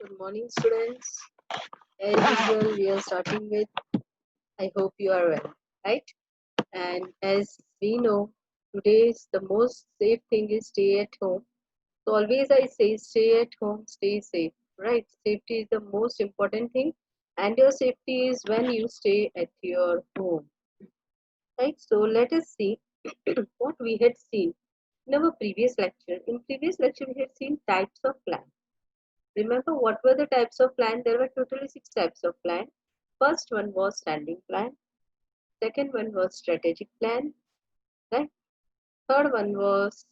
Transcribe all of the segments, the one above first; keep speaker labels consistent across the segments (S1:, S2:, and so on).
S1: Good morning, students. As usual, we are starting with I hope you are well, right? And as we know, today's the most safe thing is stay at home. So always I say stay at home, stay safe, right? Safety is the most important thing, and your safety is when you stay at your home, right? So let us see what we had seen in our previous lecture. In previous lecture, we had seen types of plan. Remember what were the types of plan? There were totally 6 types of plan. First one was standing plan. Second one was strategic plan. Right? Third one was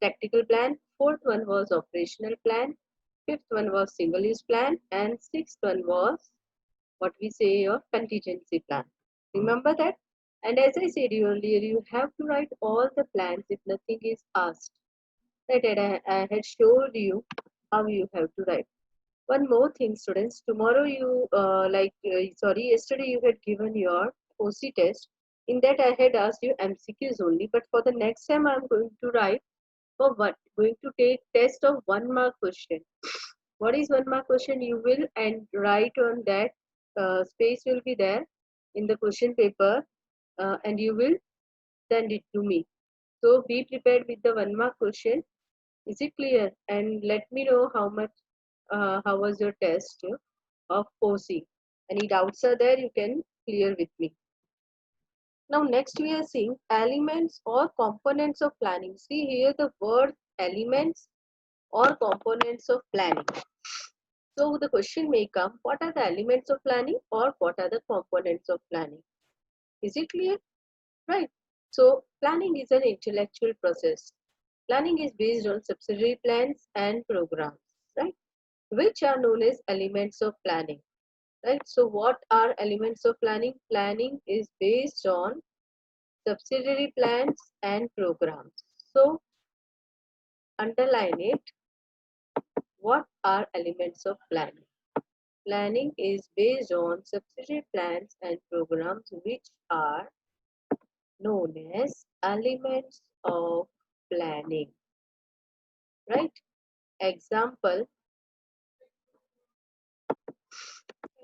S1: tactical plan. Fourth one was operational plan. Fifth one was single use plan. And sixth one was what we say your contingency plan. Remember that? And as I said earlier, you have to write all the plans if nothing is asked. Right? And I had showed you how you have to write. One more thing, students. Tomorrow you sorry, yesterday you had given your OC test. In that I had asked you MCQs only, but for the next time I'm going to write for what? Going to take test of 1 mark question. What is 1 mark question? You will and write on that space will be there in the question paper, and you will send it to me. So be prepared with the 1 mark question. Is it clear? And let me know how was your test of OC. Any doubts are there, you can clear with me. Now next we are seeing elements or components of planning. See here the word elements or components of planning. So the question may come, what are the elements of planning or what are the components of planning? Is it clear? Right. So planning is an intellectual process. Planning is based on subsidiary plans and programs, right? Which are known as elements of planning, right? So what are elements of planning? Planning is based on subsidiary plans and programs. So underline it. What are elements of planning? Planning is based on subsidiary plans and programs which are known as elements of planning, right? Example,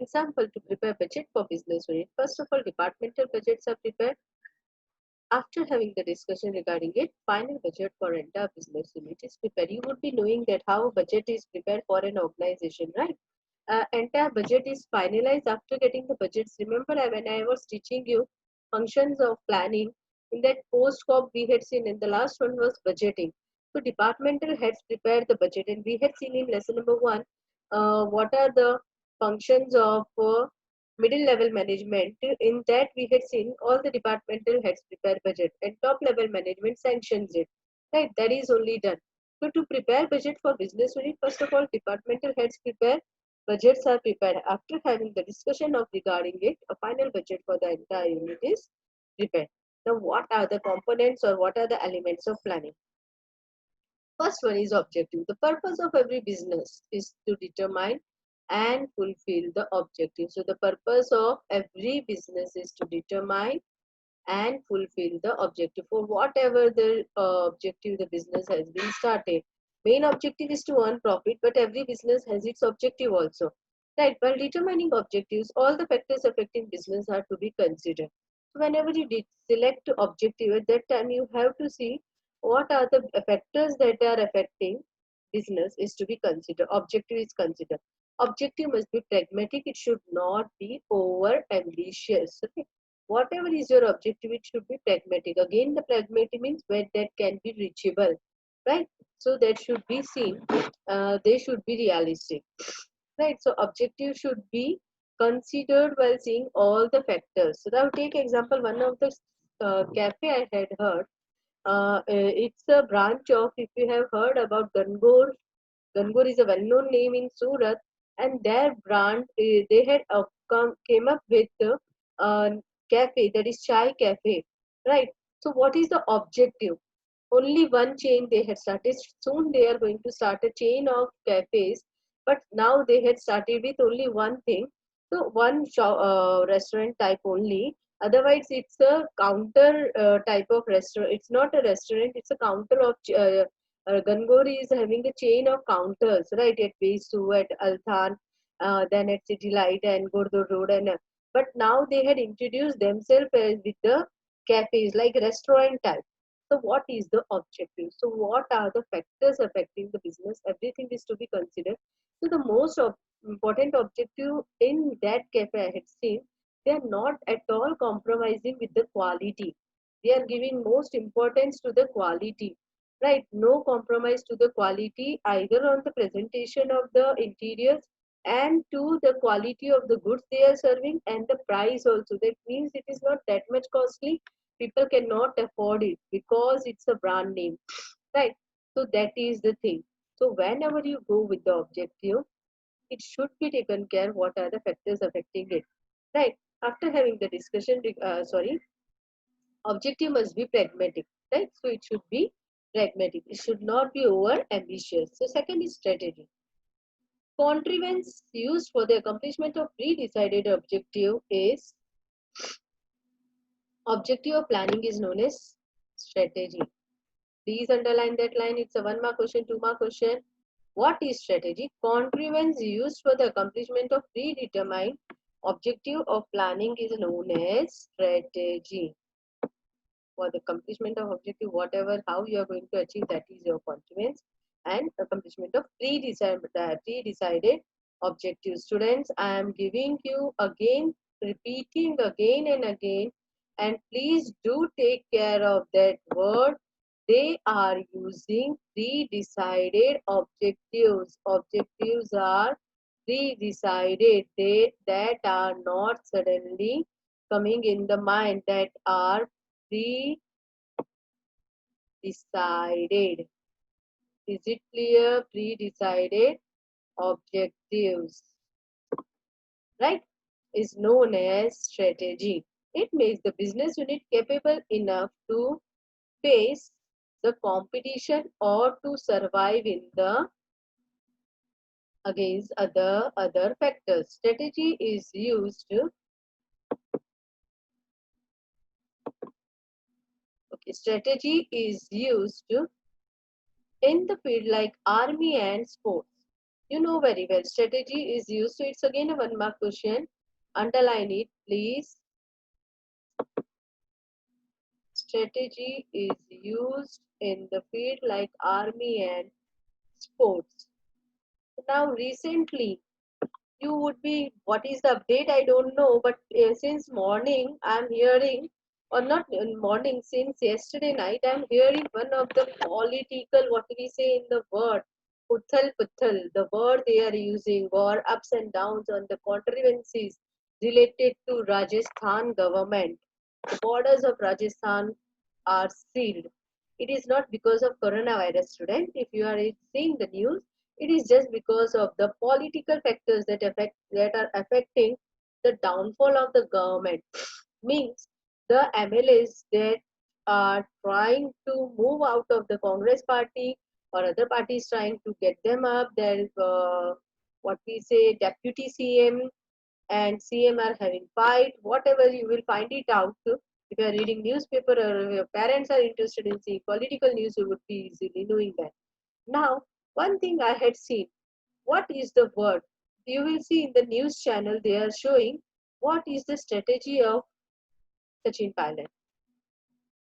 S1: to prepare budget for business unit. First of all, departmental budgets are prepared. After having the discussion regarding it, final budget for entire business unit is prepared. You would be knowing that how a budget is prepared for an organization, right? Entire budget is finalized after getting the budgets. Remember when I was teaching you functions of planning, in that post-COP we had seen, in the last one was budgeting. So departmental heads prepare the budget, and we had seen in lesson number 1 what are the functions of middle level management. In that we had seen all the departmental heads prepare budget and top level management sanctions it, right? That is only done. So to prepare budget for business unit, first of all departmental heads prepare, budgets are prepared. After having the discussion of regarding it, a final budget for the entire unit is prepared. Now what are the components or what are the elements of planning? First one is objective. The purpose of every business is to determine and fulfill the objective. So the purpose of every business is to determine and fulfill the objective for whatever the objective the business has been started. Main objective is to earn profit, but every business has its objective also. Right, while determining objectives, all the factors affecting business are to be considered. So whenever you select objective, at that time you have to see what are the factors that are affecting business is to be considered. Objective is considered. Objective must be pragmatic. It should not be over ambitious. Okay? Whatever is your objective, it should be pragmatic. Again, the pragmatic means where that can be reachable, right? So that should be seen. They should be realistic, right? So objective should be considered while seeing all the factors. So now take example, one of the cafe I had heard. It's a branch of, if you have heard about Gangor. Gangor is a well-known name in Surat, and their brand they had came up with uh, cafe, that is chai cafe, right? So what is the objective? Only one chain they had started. Soon they are going to start a chain of cafes, but now they had started with only one thing. So one restaurant type only. Otherwise, it's a counter type of restaurant. It's not a restaurant. It's a counter of Gangori is having a chain of counters, right? At Base 2, at Althan, then at City Light and Gurdur Road. But now they had introduced themselves with the cafes, like restaurant type. So what is the objective? So what are the factors affecting the business? Everything is to be considered. So the most important objective in that cafe I had seen, they are not at all compromising with the quality. They are giving most importance to the quality, right? No compromise to the quality either on the presentation of the interiors and to the quality of the goods they are serving and the price also. That means it is not that much costly. People cannot afford it because it's a brand name, right? So that is the thing. So whenever you go with the objective, it should be taken care what are the factors affecting it, right? After having the discussion, objective must be pragmatic, right? So it should be pragmatic. It should not be over ambitious. So second is strategy. Contrivance used for the accomplishment of pre-decided objective of planning is known as strategy. Please underline that line. It's a 1 mark question, 2 mark question. What is strategy? Contrivance used for the accomplishment of predetermined objective of planning is known as strategy. For the accomplishment of objective, whatever, how you are going to achieve, that is your contrivance. And accomplishment of pre-decided objectives. Students, I am giving you again, repeating again and again, and please do take care of that word. They are using pre-decided objectives. Objectives are pre-decided. They that are not suddenly coming in the mind, that are pre-decided. Is it clear? Pre-decided objectives, right, is known as strategy. It makes the business unit capable enough to face the competition or to survive in the against other factors. Strategy is used. Okay, strategy is used in the field like army and sports. You know very well strategy is used. So it's again a 1 mark question. Underline it, please. Strategy is used in the field like army and sports. Now recently you would be, what is the update? I don't know, but since morning I'm hearing, or not in morning, since yesterday night I'm hearing one of the political, what we say in the word, Uthal Puthal, the word they are using, or ups and downs on the contrivances related to Rajasthan government. The borders of Rajasthan are sealed. It is not because of coronavirus, student. If you are seeing the news, it is just because of the political factors that are affecting the downfall of the government. Means the MLAs that are trying to move out of the Congress party or other parties trying to get them up. There is what we say deputy CM and CM are having fight. Whatever, you will find it out. If you are reading newspaper or your parents are interested in seeing political news, you would be easily knowing that. Now, one thing I had seen, what is the word? You will see in the news channel they are showing what is the strategy of Sachin Pilot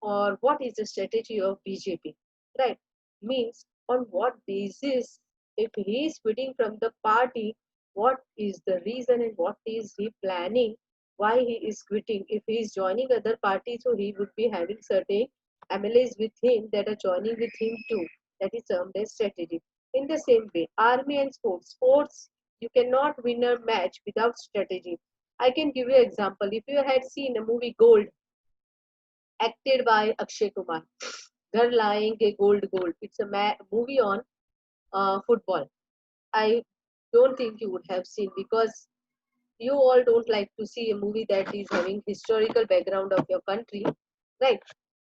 S1: or what is the strategy of BJP, right? Means on what basis, if he is quitting from the party, what is the reason and what is he planning, why he is quitting? If he is joining other parties, so he would be having certain MLAs with him that are joining with him too. That is termed as strategy. In the same way, army and sports. Sports, you cannot win a match without strategy. I can give you an example. If you had seen a movie Gold, acted by Akshay Kumar. Ghar Layenge Gold Gold. It's a movie on football. I don't think you would have seen because you all don't like to see a movie that is having historical background of your country, right?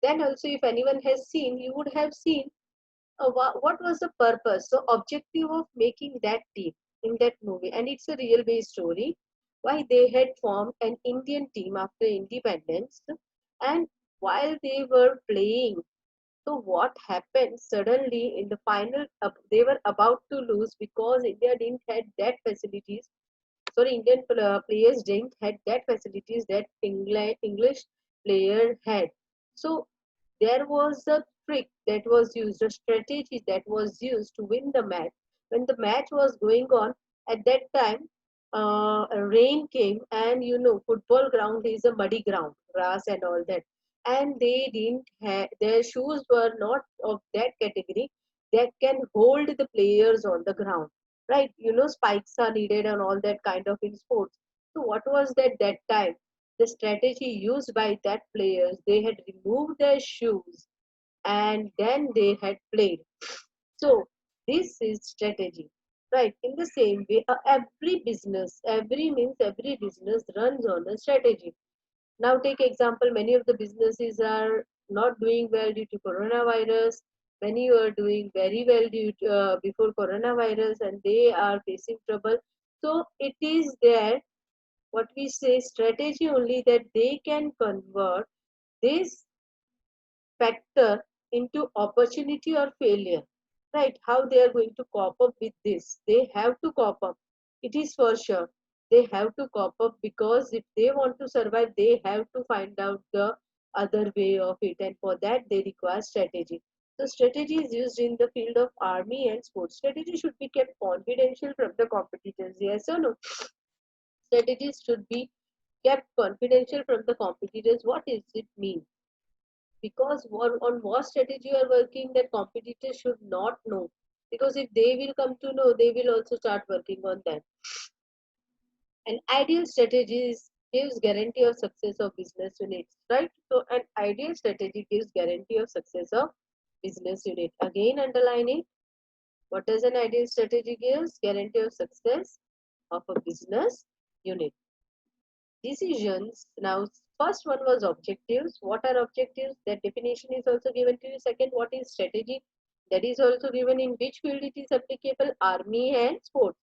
S1: Then also, if anyone has seen, you would have seen what was the purpose, so objective of making that team in that movie, and it's a real based story. Why they had formed an Indian team after independence, and while they were playing So what happened suddenly in the final? They were about to lose because India didn't had that facilities. Sorry, Indian players didn't had that facilities that English player had. So there was a trick that was used, a strategy that was used to win the match. When the match was going on, at that time, rain came, and football ground is a muddy ground, grass and all that. And they didn't have, their shoes were not of that category that can hold the players on the ground, right? Spikes are needed and all that kind of in sports. So what was that time? The strategy used by that players, they had removed their shoes and then they had played. So this is strategy, right? In the same way, every business runs on a strategy. Now take example, many of the businesses are not doing well due to coronavirus. Many are doing very well due to, before coronavirus, and they are facing trouble. So it is there, what we say, strategy only, that they can convert this factor into opportunity or failure, right? How they are going to cope up with this? They have to cope up. It is for sure. They have to cope up, because if they want to survive, they have to find out the other way of it, and for that they require strategy. So strategy is used in the field of army and sports. Strategy should be kept confidential from the competitors. Yes or no? Strategies should be kept confidential from the competitors. What does it mean? Because on what strategy you are working, that competitors should not know, because if they will come to know, they will also start working on that. An ideal strategy gives guarantee of success of business units, right? So an ideal strategy gives guarantee of success of business unit. Again, underline it. What does an ideal strategy gives? Guarantee of success of a business unit. Decisions. Now, first one was objectives. What are objectives? That definition is also given to you. Second, what is strategy? That is also given. In which field it is applicable? Army and sports.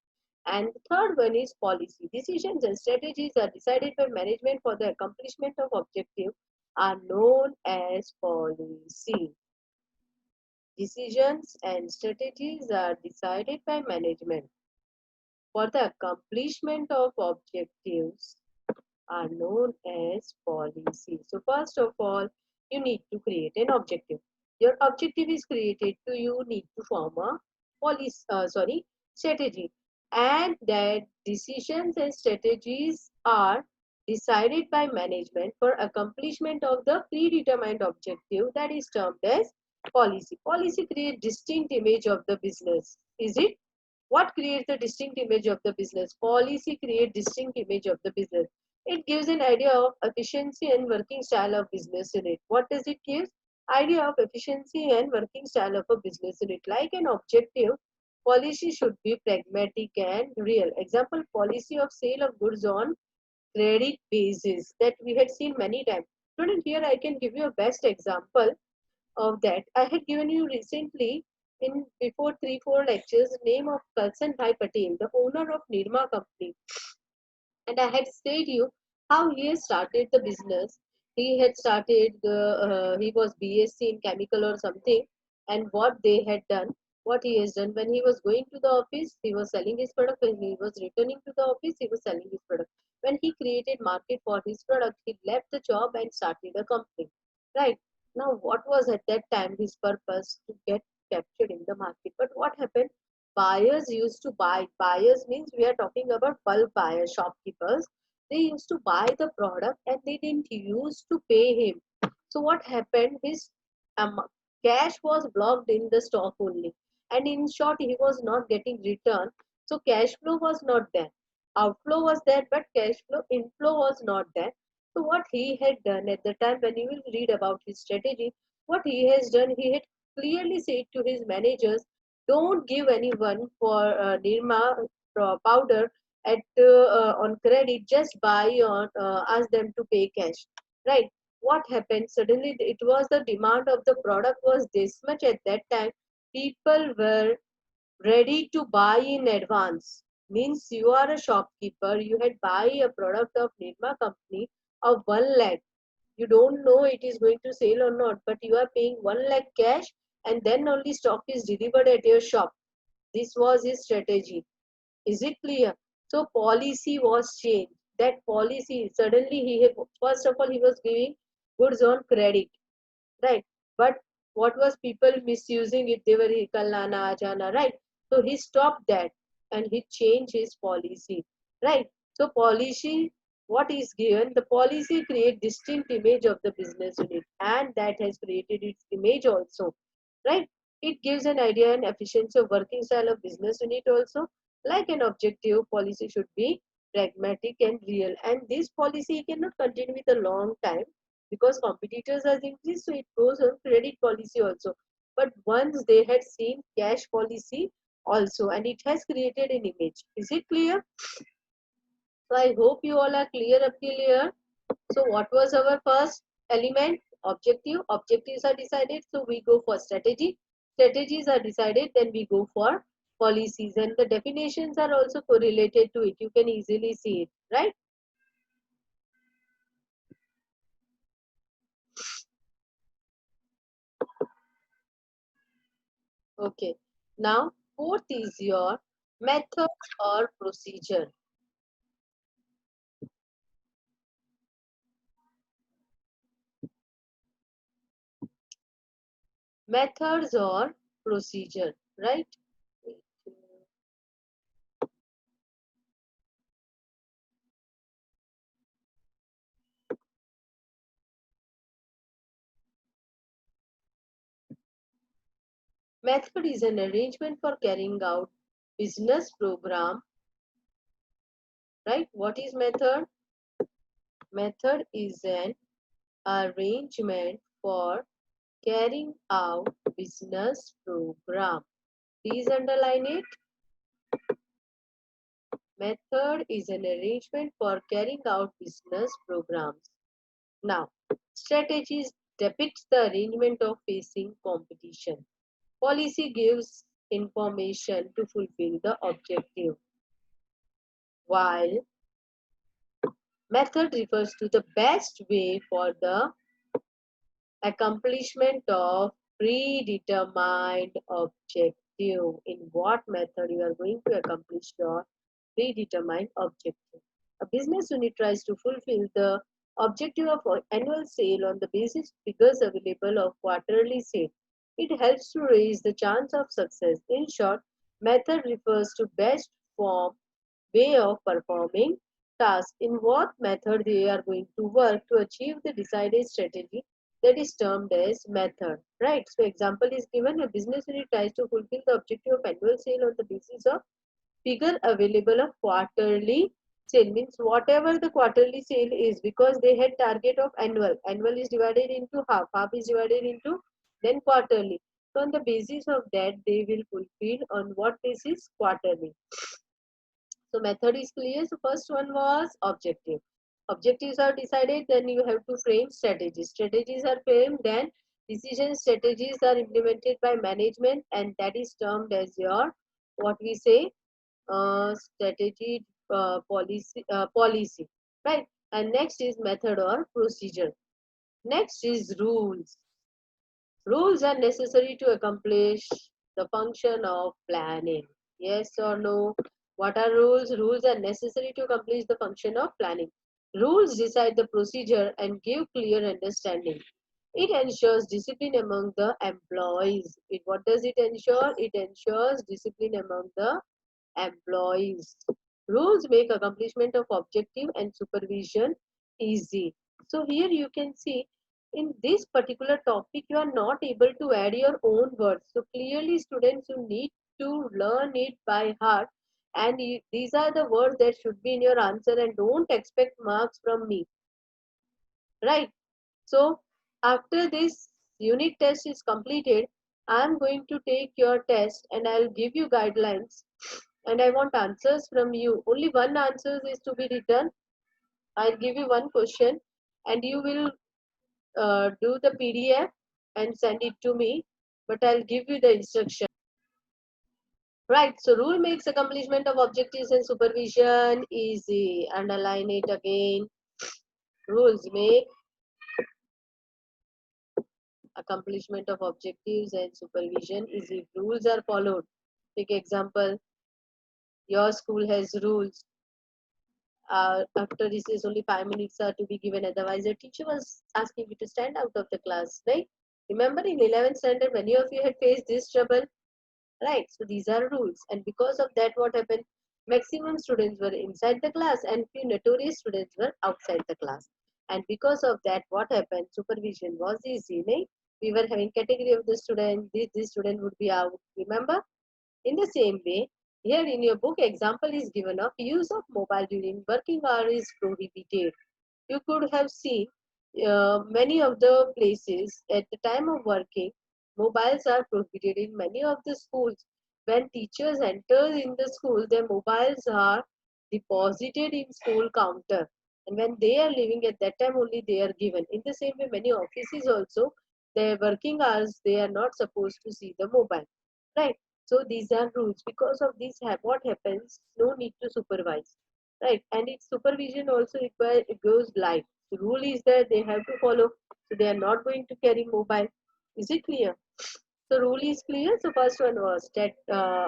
S1: And the third one is policy. Decisions and strategies are decided by management for the accomplishment of objective are known as policy. Decisions and strategies are decided by management for the accomplishment of objectives are known as policy. So first of all, you need to create an objective. Your objective is created, so you need to form a strategy. And that decisions and strategies are decided by management for accomplishment of the predetermined objective, that is termed as policy. Policy creates distinct image of the business. Is it? What creates the distinct image of the business? Policy creates distinct image of the business. It gives an idea of efficiency and working style of business unit. What does it give? Idea of efficiency and working style of a business unit. Like an objective, policy should be pragmatic and real. Example, policy of sale of goods on credit basis, that we had seen many times. Student, here I can give you a best example of that. I had given you recently in before 3-4 lectures name of Kalsan Bhai Patel, the owner of Nirma company. And I had said you how he has started the business. He had started he was BSc in chemical or something, and what they had done, what he has done, when he was going to the office, he was selling his product. When he was returning to the office, he was selling his product. When he created market for his product, he left the job and started a company. Right now, what was at that time his purpose? To get captured in the market. But what happened? Buyers used to buy. Buyers means we are talking about bulk buyers, shopkeepers. They used to buy the product and they didn't use to pay him. So what happened? His um, cash was blocked in the stock only, and in short, he was not getting return. So cash flow was not there. Outflow was there, but cash flow inflow was not there. So what he had done at the time, when you will read about his strategy, what he has done, he had clearly said to his managers, don't give anyone for Nirma powder at on credit. Just buy on, ask them to pay cash. Right? What happened? Suddenly, it was the demand of the product was this much at that time. People were ready to buy in advance. Means you are a shopkeeper. You had buy a product of Nirma company of 1 lakh. You don't know it is going to sell or not, but you are paying 1 lakh cash and then only stock is delivered at your shop. This was his strategy. Is it clear? So policy was changed. That policy, suddenly first of all he was giving goods on credit, right? But what was people misusing it? They were kalana ajana, right? So he stopped that and he changed his policy, right? So policy, what is given? The policy create distinct image of the business unit, and that has created its image also, right? It gives an idea and efficiency of working style of business unit also. Like an objective policy should be pragmatic and real, and this policy cannot continue with a long time because competitors are increased, so it goes on credit policy also. But once they had seen cash policy also, and it has created an image. Is it clear? So I hope you all are clear up till here. So what was our first element? Objective. Objectives are decided, so we go for strategy. Strategies are decided, then we go for policies, and the definitions are also correlated to it. You can easily see it, right? Okay. Now, fourth is your method or procedure. Methods or procedure, right? Method is an arrangement for carrying out business program, right? What is method? Method is an arrangement for carrying out business program. Please underline it. Method is an arrangement for carrying out business programs. Now, strategies depicts the arrangement of facing competition. Policy gives information to fulfill the objective, while method refers to the best way for the accomplishment of predetermined objective. In what method you are going to accomplish your predetermined objective. A business unit tries to fulfill the objective of annual sale on the basis figures available of quarterly sale. It helps to raise the chance of success. In short, method refers to best form way of performing task. In what method they are going to work to achieve the decided strategy, that is termed as method, right? So example is given: a business unit tries to fulfill the objective of annual sale on the basis of figure available of quarterly sale. Means whatever the quarterly sale is, because they had target of annual is divided into half is divided into then quarterly. So on the basis of that they will fulfill on what basis? Quarterly. So method is clear. So first one was objective. Objectives are decided, then you have to frame strategies. Strategies are framed, then decision strategies are implemented by management, and that is termed as your what we say strategy policy, right? And next is method or procedure. Next is rules. Rules are necessary to accomplish the function of planning. Yes or no? What are rules? Rules are necessary to accomplish the function of planning. Rules decide the procedure and give clear understanding. It ensures discipline among the employees. What does it ensure? It ensures discipline among the employees. Rules make accomplishment of objective and supervision easy. So here you can see in this particular topic you are not able to add your own words. So clearly students, you need to learn it by heart, and these are the words that should be in your answer, and don't expect marks from me, right? So after this unit test is completed, I am going to take your test and I'll give you guidelines, and I want answers from you. Only one answer is to be written. I'll give you one question and you will do the PDF and send it to me, but I'll give you the instruction. Right, so rule makes accomplishment of objectives and supervision easy. Underline it again. Rules make accomplishment of objectives and supervision is if rules are followed. Take example, your school has rules. After recess, only 5 minutes are to be given. Otherwise, your teacher was asking you to stand out of the class, right? Remember in 11th standard, many of you had faced this trouble, right? So these are rules, and because of that, what happened? Maximum students were inside the class, and few notorious students were outside the class. And because of that, what happened? Supervision was easy, right? We were having category of the student. This student would be out. Remember? In the same way, here in your book, example is given of use of mobile during working hour is prohibited. You could have seen many of the places at the time of working, mobiles are prohibited in many of the schools. When teachers enter in the school, their mobiles are deposited in school counter. And when they are leaving at that time only they are given. In the same way, many offices also, their working hours, they are not supposed to see the mobile. Right? So these are rules. Because of this, what happens? No need to supervise, right? And its supervision also requires it goes live. The rule is that they have to follow, so they are not going to carry mobile. Is it clear? So rule is clear. So first one was that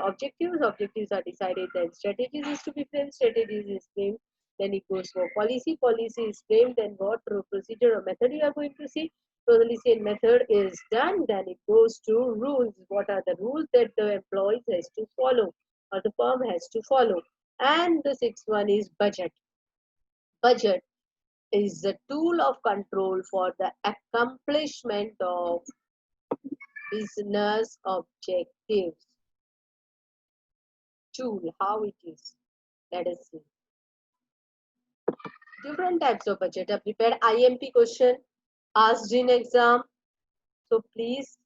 S1: objectives. Objectives are decided. Then strategies is to be framed. Strategies is framed. Then it goes for policy. Policy is framed. Then what procedure or method you are going to see. Policy and method is done. Then it goes to rules. What are the rules that the employees has to follow or the firm has to follow? And the sixth one is budget. Budget is the tool of control for the accomplishment of business objectives. Tool, how it is. Let us see. Different types of budget are prepared. IMP question asked in exam. So please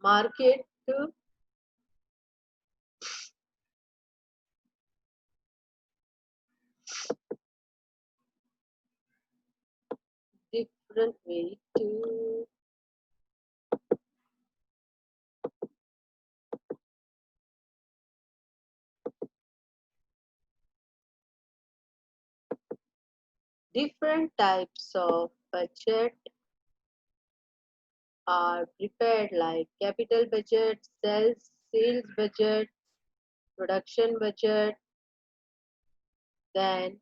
S1: mark it to different way to different types of budget are prepared like capital budget, sales budget, production budget, then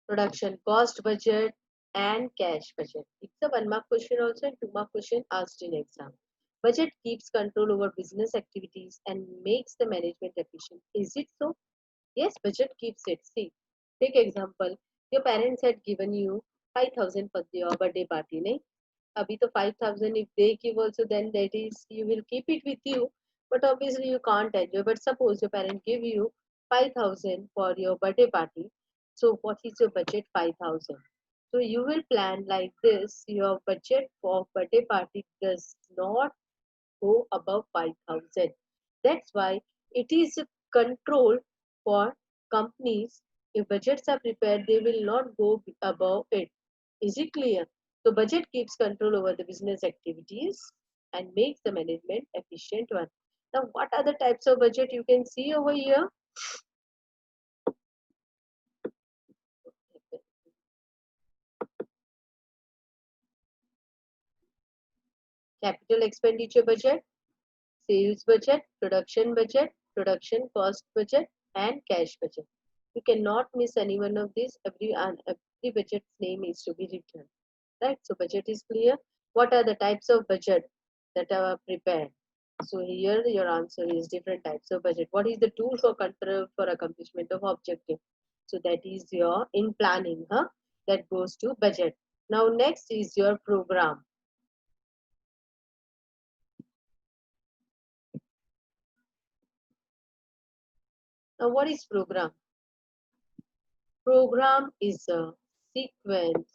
S1: production cost budget and cash budget. It's a 1 mark question also and 2 mark question asked in exam. Budget keeps control over business activities and makes the management efficient. Is it so? Yes, budget keeps it. See, take example. Your parents had given you 5,000 for your birthday party, nahi? Abhi to 5,000 if they give also, then that is you will keep it with you. But obviously you can't enjoy. But suppose your parent give you 5,000 for your birthday party. So what is your budget? 5,000. So you will plan like this. Your budget for birthday party does not go above 5,000. That's why it is a control for companies. If budgets are prepared, they will not go above it. Is it clear? So budget keeps control over the business activities and makes the management efficient one. Now, what are the types of budget you can see over here? Capital expenditure budget, sales budget, production cost budget, and cash budget. You cannot miss any one of these. Every budget's name is to be written. Right? So budget is clear. What are the types of budget that are prepared? So here your answer is different types of budget. What is the tool for control for accomplishment of objective? So that is your in planning, huh? That goes to budget. Now next is your program. Now what is program? Program is a sequence.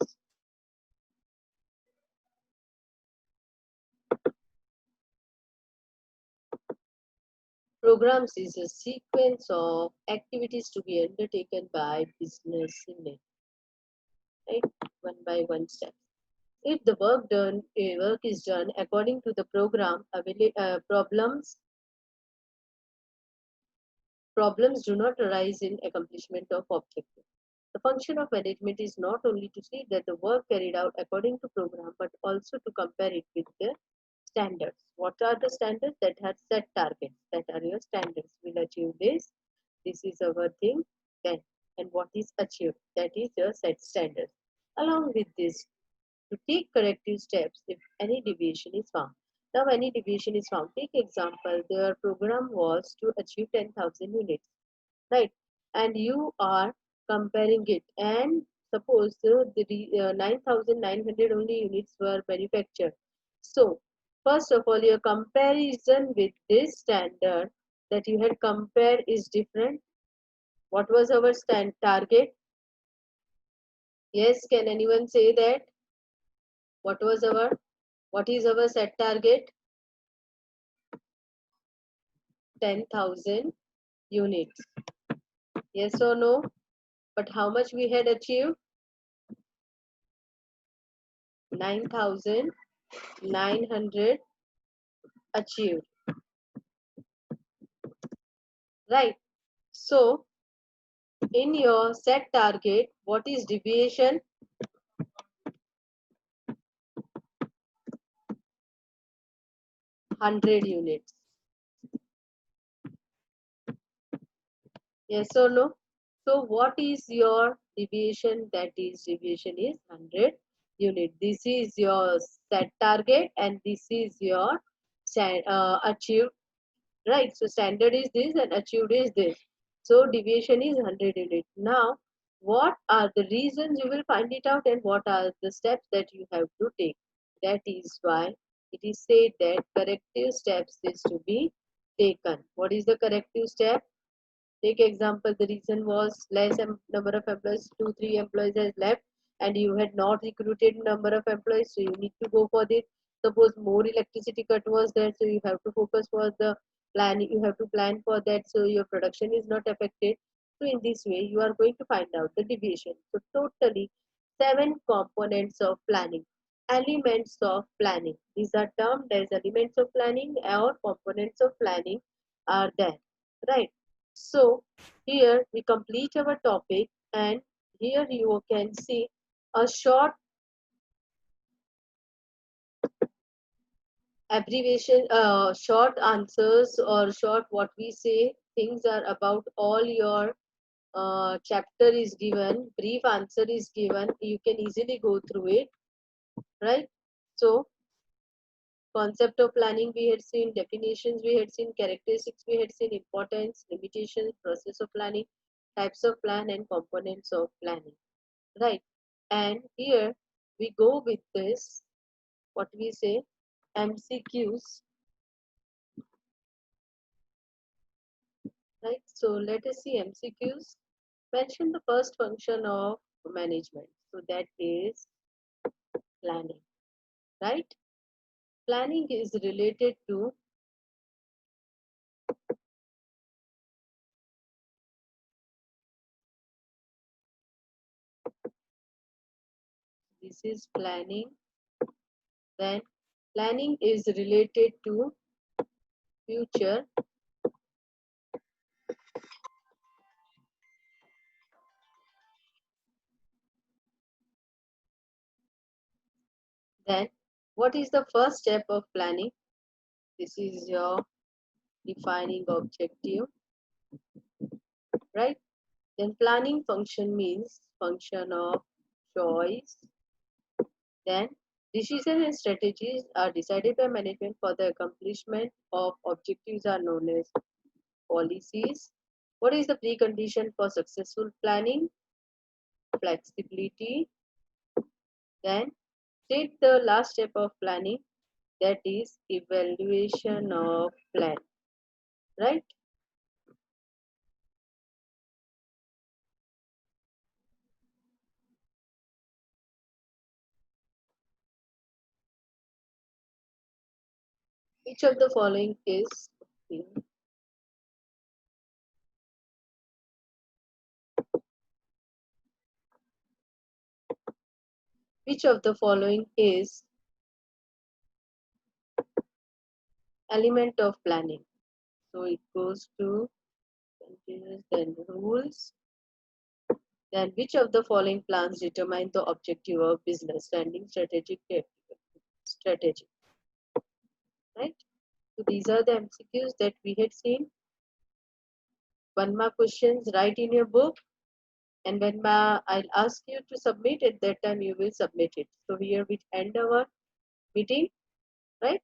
S1: Programs is a sequence of activities to be undertaken by business unit, right? One by one step. If the work is done according to the program, problems do not arise in accomplishment of objective. The function of management is not only to see that the work carried out according to program, but also to compare it with the standards. What are the standards? That have set targets? That are your standards. We'll achieve this. This is our thing. Then, and what is achieved? That is your set standards. Along with this, to take corrective steps if any deviation is found. Now, any deviation is found. Take example, their program was to achieve 10,000 units, right? And you are comparing it, and suppose the 9,900 only units were manufactured. So, first of all, your comparison with this standard that you had compared is different. What was our target? Yes, can anyone say that? What was our, what is our set target? 10,000 units. Yes or no? But how much we had achieved? 9,900 achieved. Right. So, in your set target, what is deviation? 100 units. Yes or no? So, what is your deviation? That is, deviation is 100 unit. This is your set target, and this is your achieved, right? So standard is this and achieved is this. So deviation is 100 units. Now, what are the reasons? You will find it out, and what are the steps that you have to take. That is why it is said that corrective steps is to be taken. What is the corrective step? Take example, the reason was less number of employees, 2, 3 employees has left, and you had not recruited number of employees, so you need to go for this. Suppose more electricity cut was there, so you have to focus for the plan. You have to plan for that, so your production is not affected. So in this way, you are going to find out the deviation. So totally 7 components of planning. Elements of planning. These are termed as elements of planning or components of planning are there, right? So here we complete our topic, and here you can see a short abbreviation, short answers or short what we say things are about all your chapter is given, brief answer is given. You can easily go through it, right? So concept of planning we had seen, definitions we had seen, characteristics we had seen, importance, limitations, process of planning, types of plan, and components of planning. Right. And here we go with this, what we say, MCQs. Right. So let us see MCQs. Mention the first function of management. So that is planning. Right. Planning is related to this is planning. Then planning is related to future. Then what is the first step of planning? This is your defining objective, right? Then planning function means function of choice. Then decisions and strategies are decided by management for the accomplishment of objectives are known as policies. What is the precondition for successful planning? Flexibility. Then state the last step of planning, that is evaluation of plan, right? Each of the following is which of the following is element of planning? So it goes to continuous, then rules, Then which of the following plans determine the objective of business? Standing, strategy, right? So these are the MCQs that we had seen. 1 mark questions, write in your book, and when I'll ask you to submit, at that time you will submit it. So here we end our meeting, right?